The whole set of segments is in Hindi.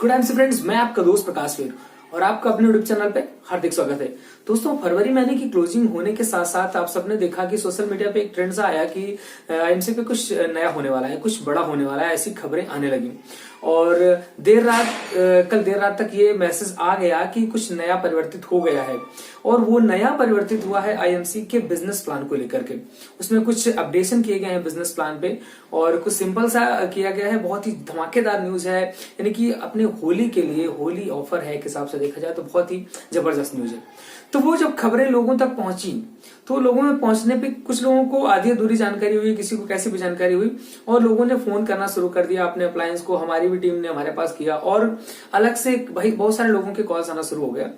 गुड टाइम से फ्रेंड्स, मैं आपका दोस्त प्रकाश वीर और आपका अपने यूट्यूब चैनल पे हार्दिक स्वागत है। दोस्तों, फरवरी महीने की क्लोजिंग होने के साथ साथ आप सबने देखा कि सोशल मीडिया पे एक ट्रेंड सा आया कि आईएमसी पे कुछ नया होने वाला है, कुछ बड़ा होने वाला है, ऐसी खबरें आने लगी। और कल देर रात तक ये मैसेज आ गया कि कुछ नया परिवर्तित हो गया है और वो नया परिवर्तित हुआ है आईएमसी के बिजनेस प्लान को लेकर के। उसमें कुछ अपडेशन किए गए हैं बिजनेस प्लान पे और कुछ सिंपल सा किया गया है। बहुत ही धमाकेदार न्यूज है, यानी कि अपने होली के लिए होली ऑफर है के हिसाब से देखा जाए तो बहुत ही जबरदस्त न्यूज है। तो वो जब खबरें लोगों तक पहुंची तो लोगों में पहुंचने पे कुछ लोगों को आधी अधूरी जानकारी हुई, किसी को कैसी भी जानकारी हुई और लोगों ने फोन करना शुरू कर दिया अपने अप्लायंस को। हमारी भी टीम ने हमारे पास किया और अलग से भाई बहुत सारे लोगों के कॉल्स आना शुरू हो गया।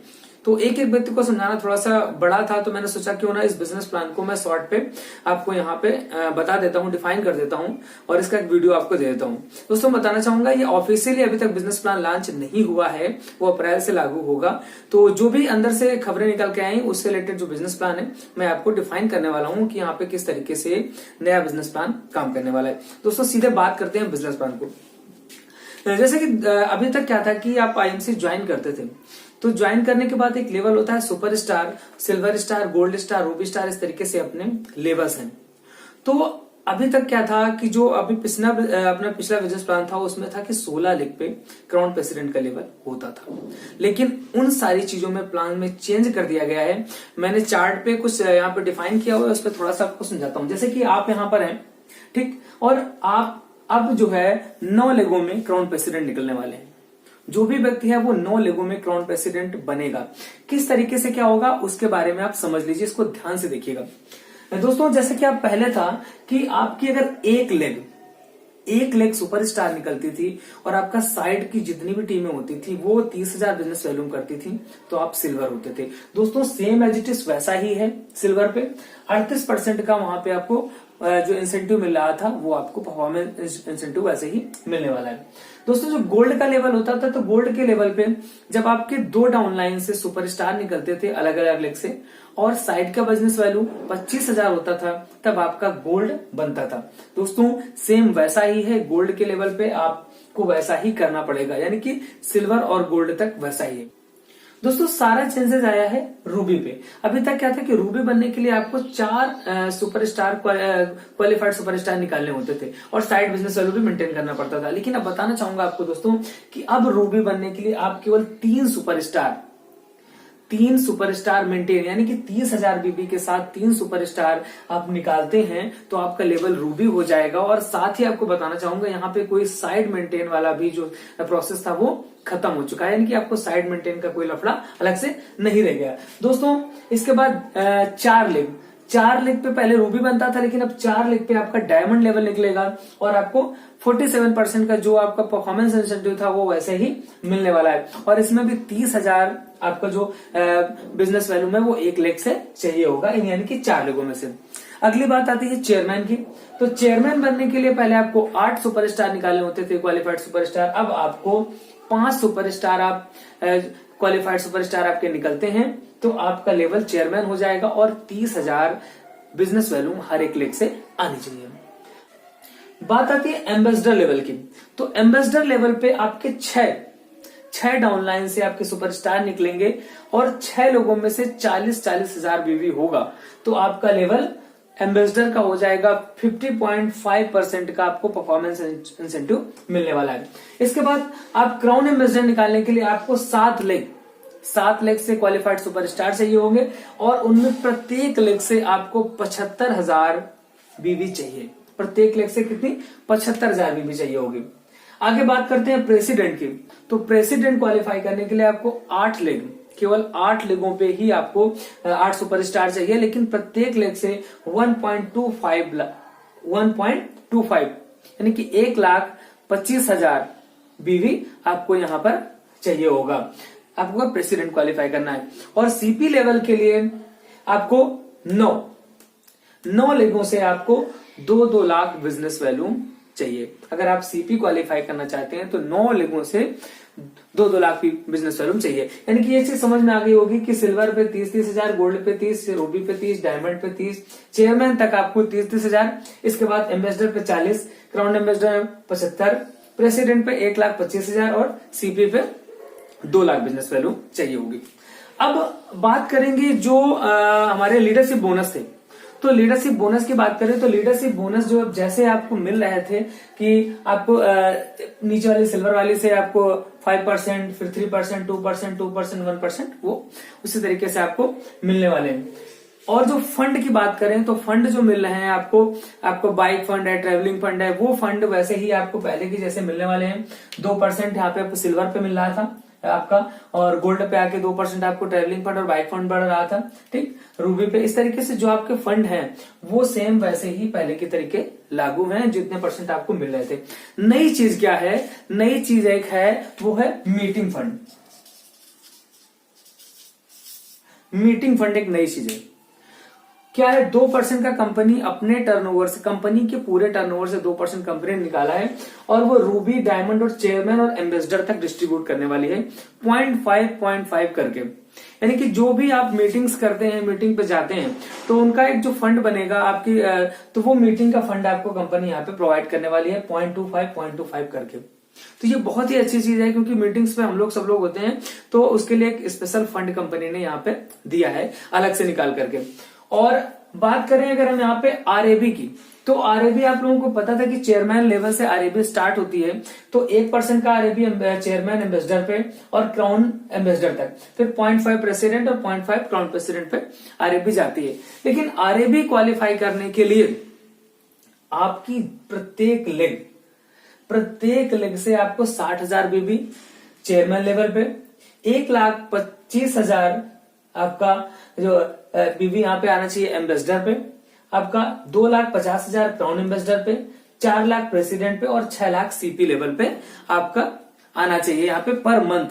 तो एक एक व्यक्ति को समझाना थोड़ा सा बड़ा था, तो मैंने सोचा क्यों ना इस बिजनेस प्लान को मैं शॉर्ट पे आपको यहाँ पे बता देता हूँ, डिफाइन कर देता हूँ और इसका एक वीडियो आपको दे देता हूँ। दोस्तों, बताना चाहूंगा ये ऑफिशियली अभी तक बिजनेस प्लान लॉन्च नहीं हुआ है, वो अप्रैल से लागू होगा। तो जो भी अंदर से खबरें निकल के आई उससे रिलेटेड जो बिजनेस प्लान है मैं आपको डिफाइन करने वाला हूँ कि यहाँ पे किस तरीके से नया बिजनेस प्लान काम करने वाला है। दोस्तों, सीधे बात करते हैं बिजनेस प्लान को। जैसे कि अभी तक क्या था कि आप आईएमसी ज्वाइन करते थे, तो ज्वाइन करने के बाद एक लेवल होता है super star, silver star, gold star, Ruby star, इस तरीके से अपने लेवल्स हैं। तो अभी तक क्या था कि जो अभी अपना पिछला बिजनेस प्लान था उसमें था कि 16 लेग पे क्राउन प्रेसिडेंट का लेवल होता था, लेकिन उन सारी चीजों में प्लान में चेंज कर दिया गया है। मैंने चार्ट पे कुछ यहाँ पे डिफाइन किया हुआ है, उस पर थोड़ा सा आपको समझाता हूँ। जैसे कि आप यहाँ पर हैं, ठीक, और आप अब जो है 9 लेगों में क्राउन प्रेसिडेंट निकलने वाले हैं। जो भी व्यक्ति है वो 9 लेगों में क्राउन प्रेसिडेंट बनेगा। किस तरीके से क्या होगा उसके बारे में आप समझ लीजिए, इसको ध्यान से देखिएगा। दोस्तों, जैसे कि आप पहले था कि आपकी अगर एक लेग सुपरस्टार निकलती थी और आपका साइड की जितनी भी टीमें होती थी वो 30,000 बिजनेस वैल्यूम करती थी तो आप सिल्वर होते थे। दोस्तों, सेम एज इट इज वैसा ही है। सिल्वर पे 38% का वहां पे आपको जो इंसेंटिव मिल रहा था वो आपको परफॉर्मेंस इंसेंटिव वैसे ही मिलने वाला है। दोस्तों, जो गोल्ड का लेवल होता था तो गोल्ड के लेवल पे जब आपके 2 डाउनलाइन से सुपरस्टार निकलते थे अलग अलग लेग से और साइड का बिजनेस वैल्यू 25,000 होता था तब आपका गोल्ड बनता था। दोस्तों, सेम वैसा ही है, गोल्ड के लेवल पे आपको वैसा ही करना पड़ेगा, यानी कि सिल्वर और गोल्ड तक वैसा ही है। दोस्तों, सारा चेंजेस आया है रूबी पे। अभी तक क्या था कि रूबी बनने के लिए आपको 4 सुपरस्टार क्वालिफाइड सुपरस्टार निकालने होते थे और साइड बिजनेस वैल्यू भी मेंटेन करना पड़ता था। लेकिन अब बताना चाहूंगा आपको दोस्तों कि अब रूबी बनने के लिए आप केवल 3 सुपरस्टार मेंटेन, यानी कि 30,000 बीबी के साथ 3 सुपरस्टार आप निकालते हैं तो आपका लेवल रूबी हो जाएगा। और साथ ही आपको बताना चाहूंगा यहाँ पे कोई साइड मेंटेन वाला भी जो प्रोसेस था वो खत्म हो चुका है, यानी कि आपको साइड मेंटेन का कोई लफड़ा अलग से नहीं रह गया। दोस्तों, इसके बाद 4 लेग पे पहले रूबी बनता था, लेकिन अब 4 लेग पे आपका डायमंड लेवल निकलेगा और आपको 47% का जो आपका परफॉर्मेंस इंसेंटिव था वो वैसे ही मिलने वाला है। और इसमें भी 30,000 आपका जो बिजनेस वैल्यू में वो 1 लेग से चाहिए होगा, यानी कि 4 लेगों में से। अगली बात आती है चेयरमैन की। तो चेयरमैन बनने के लिए पहले आपको 8 सुपरस्टार निकालने होते थे क्वालिफाइड सुपरस्टार, अब आपको 5 सुपरस्टार आप क्वालिफाइड सुपरस्टार आपके निकलते हैं तो आपका लेवल चेयरमैन हो जाएगा और 30,000 बिजनेस वैल्यू हर एक लेग से आनी चाहिए। बात आती है एम्बेसडर लेवल की। तो एम्बेसडर लेवल पे आपके 6 डाउनलाइन से आपके सुपरस्टार निकलेंगे और 6 लोगों में से 40,000 बीवी होगा तो आपका लेवल एम्बेसडर का हो जाएगा। 50.5% का आपको परफॉर्मेंस इंसेंटिव मिलने वाला है। इसके बाद आप क्राउन एम्बेसडर निकालने के लिए आपको 7 लेग से क्वालिफाइड सुपरस्टार चाहिए होंगे और उनमें प्रत्येक लेग से आपको 75,000 बीवी चाहिए। प्रत्येक लेग से कितनी? 75,000 बीवी चाहिए होगी। आगे बात करते हैं प्रेसिडेंट की। तो प्रेसिडेंट क्वालिफाई करने के लिए आपको केवल 8 लेगों पे ही आपको 8 सुपरस्टार चाहिए, लेकिन प्रत्येक लेग से 1.25 यानी कि 1,25,000 बीवी आपको यहाँ पर चाहिए होगा। आपको प्रेसिडेंट क्वालिफाई करना है। और सीपी लेवल के लिए आपको 9 लेगों से आपको 2-2 लाख बिजनेस वैल्यू चाहिए। अगर आप सीपी क्वालिफाई करना चाहते हैं तो 9 लेगों से 2-2 लाख की बिजनेस वैल्यूम चाहिए। यानी कि ये चीज समझ में आ गई होगी कि सिल्वर पे 30,000, गोल्ड पे 30, रूबी पे 30, डायमंड पे 30, चेयरमैन तक आपको 30,000। इसके बाद एम्बेसडर पे 40, क्राउन एम्बेसडर 75, प्रेसिडेंट पे 1,25,000 और सीपी पे 2 लाख बिजनेस वैल्यू चाहिए होगी। अब बात करेंगे जो हमारे लीडरशिप बोनस थे। तो लीडरशिप बोनस की बात करें तो लीडरशिप बोनस जो जैसे आपको मिल रहे थे कि आपको नीचे वाली सिल्वर वाली से आपको 5%, फिर 3%, 2%, 2%, 1%, वो उसी तरीके से आपको मिलने वाले हैं। और जो फंड की बात करें तो फंड जो मिल रहे हैं आपको बाइक फंड है, ट्रेवलिंग फंड है, वो फंड वैसे ही आपको पहले की जैसे मिलने वाले हैं। 2% यहाँ पे आपको सिल्वर पे मिल रहा था आपका, और गोल्ड पे आके 2% आपको ट्रेवलिंग फंड और बाइक फंड बढ़ रहा था। ठीक, रूबी पे इस तरीके से जो आपके फंड हैं वो सेम वैसे ही पहले के तरीके लागू हैं, जितने परसेंट आपको मिल रहे थे। नई चीज क्या है? नई चीज एक है, वो है मीटिंग फंड। मीटिंग फंड एक नई चीज है। क्या है? 2% का कंपनी अपने टर्नओवर से, कंपनी के पूरे टर्नओवर से 2% कंपनी ने निकाला है और वो रूबी, डायमंड और चेयरमैन और एम्बेसडर तक डिस्ट्रीब्यूट करने वाली है 0.5 करके। यानी कि जो भी आप मीटिंग्स करते हैं, मीटिंग पे जाते हैं, तो उनका एक जो फंड बनेगा आपकी, तो वो मीटिंग का फंड आपको कंपनी यहाँ पे प्रोवाइड करने वाली है 0.25 करके। तो ये बहुत ही अच्छी चीज है, क्योंकि मीटिंग्स पे हम लोग सब लोग होते हैं, तो उसके लिए एक स्पेशल फंड कंपनी ने यहाँ पे दिया है अलग से निकाल करके। और बात करें अगर हम यहाँ पे आरएबी की, तो आरएबी आप लोगों को पता था कि चेयरमैन लेवल से आरएबी स्टार्ट होती है। तो 1% का आरएबी चेयरमैन एम्बेसडर पे और क्राउन एम्बेसडर तक, फिर 0.5 प्रेसिडेंट और 0.5 क्राउन प्रेसिडेंट पे आरएबी जाती है। लेकिन आरएबी क्वालिफाई करने के लिए आपकी प्रत्येक लेग से आपको 60,000 बीबी चेयरमैन लेवल पे, 1,25,000 आपका जो बीबी यहाँ पे आना चाहिए एम्बेसडर पे, आपका 2,50,000 क्राउन एम्बेसडर पे, 4 लाख प्रेसिडेंट पे और 6 लाख सीपी लेवल पे आपका आना चाहिए यहाँ पे पर मंथ।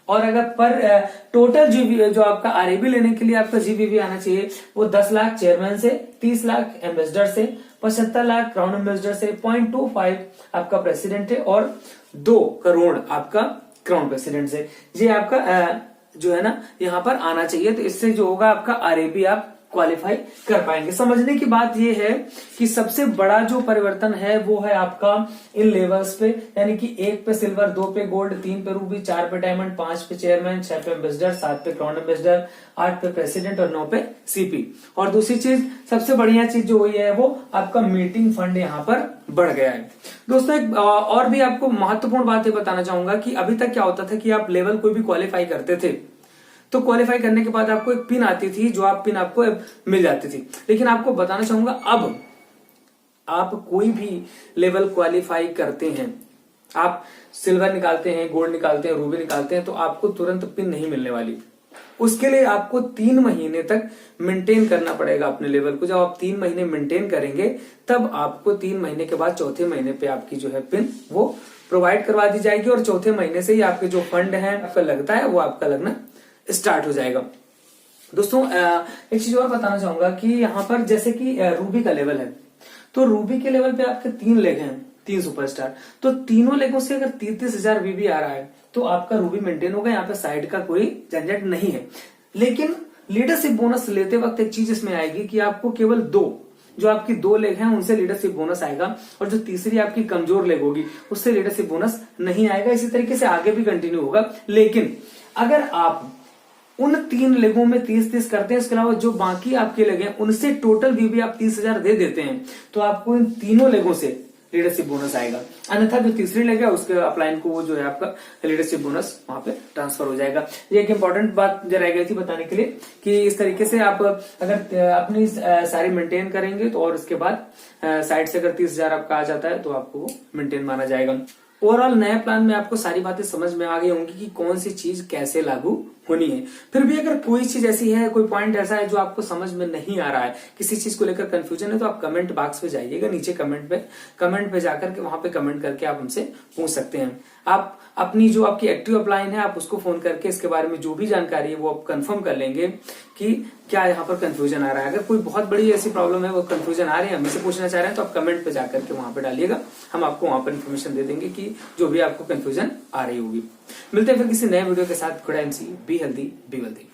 और अगर पर टोटल जो आपका आरएबी लेने के लिए आपका जीबीबी आना चाहिए वो 10 लाख चेयरमैन से, 30 लाख एम्बेसडर से, 75 लाख क्राउन एम्बेसडर से, 0.25 आपका प्रेसिडेंट है और 2 करोड़ आपका क्राउन प्रेसिडेंट से। ये आपका जो है ना यहाँ पर आना चाहिए। तो इससे जो होगा आपका आरएबी आप क्वालिफाई कर पाएंगे। समझने की बात ये है कि सबसे बड़ा जो परिवर्तन है वो है आपका इन लेवल्स पे, यानी कि 1 पे सिल्वर, 2 पे गोल्ड, 3 पे रूबी, 4 पे डायमंड, 5 पे चेयरमैन, 6 पे एम्बेसडर, 7 पे क्राउन एम्बेसडर, 8 पे प्रेसिडेंट और 9 पे सीपी। और दूसरी चीज, सबसे बढ़िया चीज जो हुई है वो आपका मीटिंग फंड यहाँ पर बढ़ गया है। दोस्तों एक और भी आपको महत्वपूर्ण बात ये बताना चाहूंगा कि अभी तक क्या होता था कि आप लेवल कोई भी क्वालिफाई करते थे तो क्वालिफाई करने के बाद आपको एक पिन आती थी, जो आप पिन आपको मिल जाती थी। लेकिन आपको बताना चाहूंगा अब आप कोई भी लेवल क्वालिफाई करते हैं, आप सिल्वर निकालते हैं, गोल्ड निकालते हैं, रूबी निकालते हैं, तो आपको तुरंत पिन नहीं मिलने वाली। उसके लिए आपको 3 महीने तक मेंटेन करना पड़ेगा अपने लेवल को। जब आप 3 महीने मेंटेन करेंगे तब आपको 3 महीने के बाद चौथे महीने पे आपकी जो है पिन वो प्रोवाइड करवा दी जाएगी और चौथे महीने से ही आपके जो फंड है आपका लगता है वो आपका लगना स्टार्ट हो जाएगा। दोस्तों एक चीज और बताना चाहूंगा कि यहाँ पर जैसे कि रूबी का लेवल है, तो रूबी के लेवल पे आपके 3 लेग हैं, 3 सुपरस्टार, तो तीनों लेगों से अगर 30,000 बीबी आ रहा है तो आपका रूबी मेंटेन होगा। यहाँ पे साइड का कोई झंझट नहीं है। लेकिन लीडरशिप बोनस लेते वक्त एक चीज इसमें आएगी कि आपको केवल 2 जो आपकी 2 लेग हैं उनसे लीडरशिप बोनस आएगा, और जो तीसरी आपकी कमजोर लेग होगी उससे लीडरशिप बोनस नहीं आएगा। इसी तरीके से आगे भी कंटिन्यू होगा। लेकिन अगर आप उन 3 लेगों में 30-30 करते हैं, इसके अलावा जो बाकी आपके लेग हैं उनसे टोटल भी आप 30,000 दे देते हैं, तो आपको इन तीनों लेगों से लीडरशिप बोनस आएगा। अन्यथा जो तीसरी लेग है उसके अपलाइन को वो जो है आपका लीडरशिप बोनस वहां पे ट्रांसफर हो जाएगा। ये एक इंपॉर्टेंट बात रह गई थी बताने के लिए कि इस तरीके से आप अगर अपनी सारी मेंटेन करेंगे तो, और उसके बाद साइड से अगर 30,000 आपका आ जाता है तो आपको वो मेंटेन माना जाएगा। ओवरऑल नए प्लान में आपको सारी बातें समझ में आ गई होंगी कि कौन सी चीज कैसे लागू होनी है। फिर भी अगर कोई चीज ऐसी है, कोई पॉइंट ऐसा है जो आपको समझ में नहीं आ रहा है, किसी चीज को लेकर कंफ्यूजन है, तो आप कमेंट बॉक्स पे जाइएगा, नीचे कमेंट पे जाकर के वहां पे कमेंट करके आप हमसे पूछ सकते हैं। आप अपनी जो आपकी एक्टिव अपलाइन है आप उसको फोन करके इसके बारे में जो भी जानकारी है वो आप कंफर्म कर लेंगे कि क्या यहाँ पर कंफ्यूजन आ रहा है। अगर कोई बहुत बड़ी ऐसी प्रॉब्लम है, वो कंफ्यूजन आ रही है, हमसे पूछना चाह रहे हैं, तो आप कमेंट पे जाकर के वहां पे डालिएगा, हम आपको वहां पर इन्फॉर्मेशन दे देंगे कि जो भी आपको कंफ्यूजन आ रही होगी। मिलते हैं फिर किसी नए वीडियो के साथ। Good and see, be healthy, be wealthy.